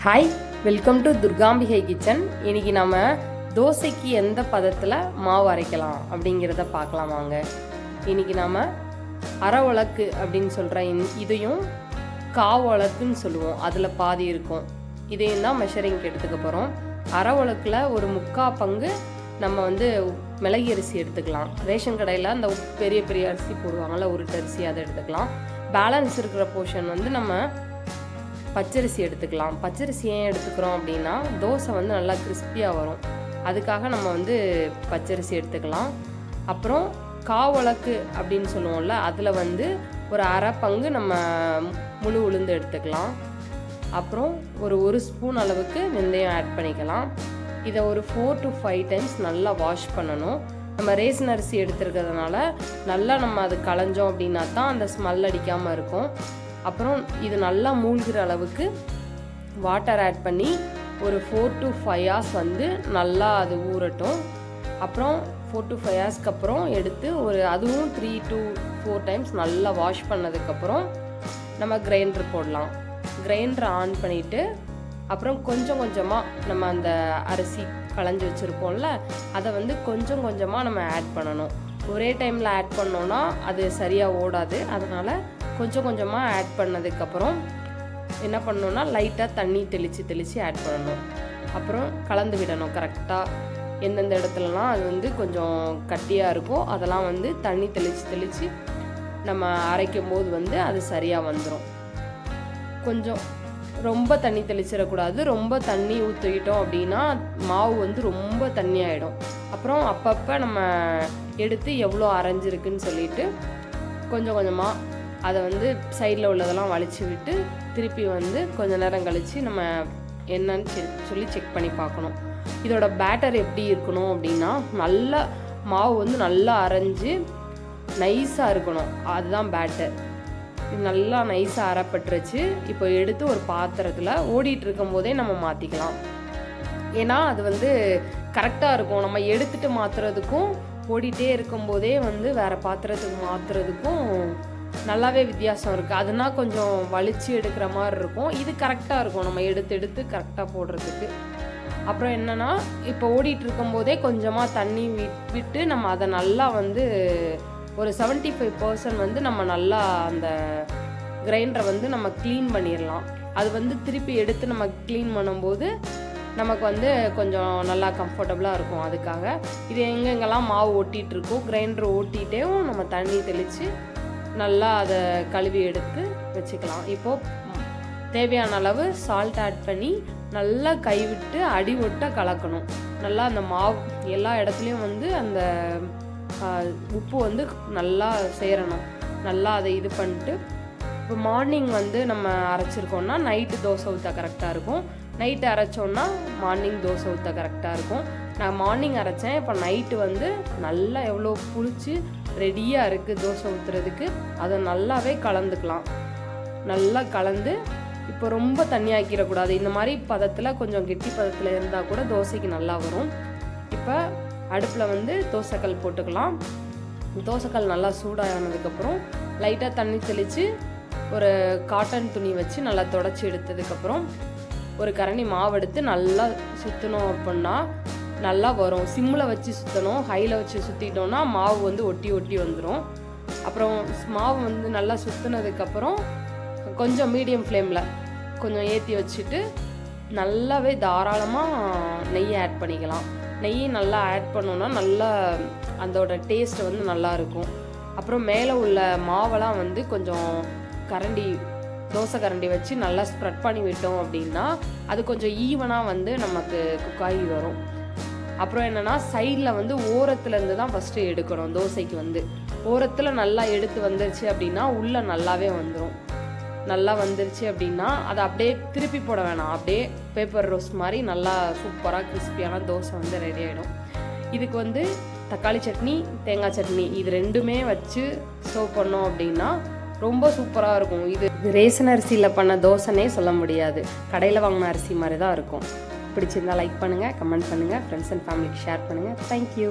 Hi, welcome to Durgambigai kitchen. இன்றைக்கி நம்ம தோசைக்கு எந்த பதத்தில் மாவு அரைக்கலாம் அப்படிங்கிறத பார்க்கலாம் வாங்க. இன்றைக்கி நம்ம அரை உலக்கு அப்படின்னு சொல்கிற இதையும் கால் உலக்குன்னு சொல்லுவோம், அதில் பாதி இருக்கும். இதையும் தான் மெஷரிங்க்கு எடுத்துக்க போகிறோம். அரை உலக்கில் ஒரு 3/4 பங்கு நம்ம மிளகு அரிசி எடுத்துக்கலாம். ரேஷன் கடையில் அந்த பெரிய பெரிய அரிசி போடுவாங்கள்ல, உருட்டு அரிசி, அதை எடுத்துக்கலாம். பேலன்ஸ் இருக்கிற போர்ஷன் நம்ம பச்சரிசி எடுத்துக்கலாம். பச்சரிசி ஏன் எடுத்துக்கிறோம் அப்படின்னா தோசை நல்லா கிறிஸ்பியாக வரும். அதுக்காக நம்ம பச்சரிசி எடுத்துக்கலாம். அப்புறம் காவலக்கு அப்படின்னு சொல்லுவோம்ல, அதில் ஒரு அரை பங்கு நம்ம முழு உளுந்து எடுத்துக்கலாம். அப்புறம் ஒரு ஸ்பூன் அளவுக்கு வெந்தயம் ஆட் பண்ணிக்கலாம். இதை ஒரு 4 to 5 டைம்ஸ் நல்லா வாஷ் பண்ணணும். நம்ம ரேஷன் அரிசி எடுத்துருக்கிறதுனால நல்லா நம்ம அது களைஞ்சோம் அப்படின்னா தான் அந்த ஸ்மெல் அடிக்காமல் இருக்கும். அப்புறம் இது நல்லா மூழ்கிற அளவுக்கு வாட்டர் ஆட் பண்ணி ஒரு 4 to 5 hours நல்லா அது ஊறட்டும். அப்புறம் 4 to 5 ஹவர்ஸ்க்கு அப்புறம் எடுத்து அதுவும் 3 to 4 டைம்ஸ் நல்லா வாஷ் பண்ணதுக்கப்புறம் நம்ம கிரைண்டர் போடலாம். கிரைண்டரை ஆன் பண்ணிவிட்டு அப்புறம் கொஞ்சம் கொஞ்சமாக நம்ம அந்த அரிசி களைஞ்சி வச்சுருப்போம்ல, அதை கொஞ்சம் கொஞ்சமாக நம்ம ஆட் பண்ணணும். ஒரே டைமில் ஆட் பண்ணோன்னா அது சரியாக ஓடாது. அதனால் கொஞ்சம் கொஞ்சமாக ஆட் பண்ணதுக்கப்புறம் என்ன பண்ணணுன்னா லைட்டாக தண்ணி தெளித்து ஆட் பண்ணணும். அப்புறம் கலந்து விடணும் கரெக்டாக. எந்தெந்த இடத்துலலாம் அது கொஞ்சம் கட்டியாக இருக்கோ அதெல்லாம் தண்ணி தெளித்து நம்ம அரைக்கும் போது அது சரியாக வந்துடும். கொஞ்சம் ரொம்ப தண்ணி தெளிச்சிடக்கூடாது. ரொம்ப தண்ணி ஊற்றிக்கிட்டோம் அப்படின்னா மாவு ரொம்ப தண்ணி ஆகிடும். அப்புறம் அப்பப்போ நம்ம எடுத்து எவ்வளோ அரைஞ்சிருக்குன்னு சொல்லிட்டு கொஞ்சம் கொஞ்சமாக அதை சைடில் உள்ளதெல்லாம் வலிச்சு விட்டு திருப்பி கொஞ்சம் நேரம் கழித்து நம்ம என்னன்னு சொல்லி செக் பண்ணி பார்க்கணும். இதோட பேட்டர் எப்படி இருக்கணும் அப்படின்னா நல்லா மாவு நல்லா அரைஞ்சி நைஸாக இருக்கணும். அதுதான் பேட்டர். இது நல்லா நைஸாக அரைப்பட்டுருச்சு. இப்போ எடுத்து ஒரு பாத்திரத்தில் ஓடிட்டு இருக்கும் போதே நம்ம மாற்றிக்கலாம். ஏன்னா அது கரெக்டாக இருக்கும். நம்ம எடுத்துகிட்டு மாற்றுறதுக்கும் ஓடிட்டே இருக்கும்போதே வேறு பாத்திரத்துக்கு மாற்றுறதுக்கும் நல்லாவே வித்தியாசம் இருக்குது. அதுனா கொஞ்சம் வலிச்சு எடுக்கிற மாதிரி இருக்கும். இது கரெக்டாக இருக்கும் நம்ம எடுத்து கரெக்டாக போடுறதுக்கு. அப்புறம் என்னென்னா, இப்போ ஓடிட்டு இருக்கும்போதே கொஞ்சமாக தண்ணி விட்டு நம்ம அதை நல்லா ஒரு 75% நம்ம நல்லா அந்த கிரைண்டரை நம்ம க்ளீன் பண்ணிடலாம். அது திருப்பி எடுத்து நம்ம க்ளீன் பண்ணும்போது நமக்கு கொஞ்சம் நல்லா கம்ஃபர்டபுளாக இருக்கும். அதுக்காக இது எங்கெங்கெல்லாம் மாவு ஓட்டிகிட்ருக்கோ கிரைண்டர் ஓட்டிகிட்டேவும் நம்ம தண்ணி தெளித்து நல்லா அதை கழுவி எடுத்து வச்சுக்கலாம். இப்போது தேவையான அளவு சால்ட் ஆட் பண்ணி நல்லா கைவிட்டு அடி ஒட்ட கலக்கணும். நல்லா அந்த மாவு எல்லா இடத்துலையும் அந்த உப்பு நல்லா சேரணும். நல்லா அதை இது பண்ணிட்டு இப்போ மார்னிங் நம்ம அரைச்சிருக்கோம்னா நைட்டு தோசை ஊற்ற கரெக்டாக இருக்கும். நைட்டு அரைச்சோன்னா மார்னிங் தோசை ஊற்ற கரெக்டாக இருக்கும். நான் மார்னிங் அரைச்சேன். இப்போ நைட்டு நல்லா எவ்வளோ புளிச்சு ரெடியாக இருக்குது தோசை ஊற்றுறதுக்கு. அதை நல்லாவே கலந்துக்கலாம். நல்லா கலந்து இப்போ ரொம்ப தண்ணியாக்கிடக்கூடாது. இந்த மாதிரி பதத்தில் கொஞ்சம் கெட்டி பதத்தில் இருந்தால் கூட தோசைக்கு நல்லா வரும். இப்போ அடுப்பில் தோசைக்கல் போட்டுக்கலாம். தோசைக்கல் நல்லா சூடானதுக்கப்புறம் லைட்டாக தண்ணி தெளித்து ஒரு காட்டன் துணி வச்சு நல்லா தொடச்சி எடுத்ததுக்கப்புறம் ஒரு கரண்டி மாவு எடுத்து நல்லா சுற்றணும் அப்படின்னா நல்லா வரும். சிம்மில் வச்சு சுற்றணும். ஹையில் வச்சு சுற்றிட்டோன்னா மாவு ஒட்டி ஒட்டி வந்துடும். அப்புறம் மாவு நல்லா சுற்றினதுக்கப்புறம் கொஞ்சம் மீடியம் ஃப்ளேமில் கொஞ்சம் ஏற்றி வச்சுட்டு நல்லாவே தாராளமாக நெய் ஆட் பண்ணிக்கலாம். நெய் நல்லா ஆட் பண்ணோன்னா நல்லா அதோட டேஸ்ட் நல்லா இருக்கும். அப்புறம் மேலே உள்ள மாவெல்லாம் கொஞ்சம் தோசை கரண்டி வச்சு நல்லா ஸ்ப்ரெட் பண்ணி விட்டோம் அப்படின்னா அது கொஞ்சம் ஈவனாக நமக்கு குக்காகி வரும். அப்புறம் என்னென்னா சைடில் ஓரத்துலேருந்து தான் ஃபஸ்ட்டு எடுக்கணும். தோசைக்கு ஓரத்தில் நல்லா எடுத்து வந்துருச்சு அப்படின்னா உள்ளே நல்லாவே வந்துடும். நல்லா வந்துருச்சு அப்படின்னா அதை அப்படியே திருப்பி போட வேணாம். அப்படியே பேப்பர் ரோஸ்ட் மாதிரி நல்லா சூப்பராக கிறிஸ்பியான தோசை ரெடி ஆகிடும். இதுக்கு தக்காளி சட்னி, தேங்காய் சட்னி இது ரெண்டுமே வச்சு சர்வ் பண்ணோம் அப்படின்னா ரொம்ப சூப்பராக இருக்கும். இது ரேஷன் அரிசியில் பண்ண தோசைனே சொல்ல முடியாது. கடையில் வாங்கின அரிசி மாதிரி தான் இருக்கும். பிடிச்சிருந்தா லைக் பண்ணுங்கள், கமெண்ட் பண்ணுங்கள், ஃப்ரெண்ட்ஸ் அண்ட் ஃபேமிலிக்கு ஷேர் பண்ணுங்கள். தேங்க்யூ.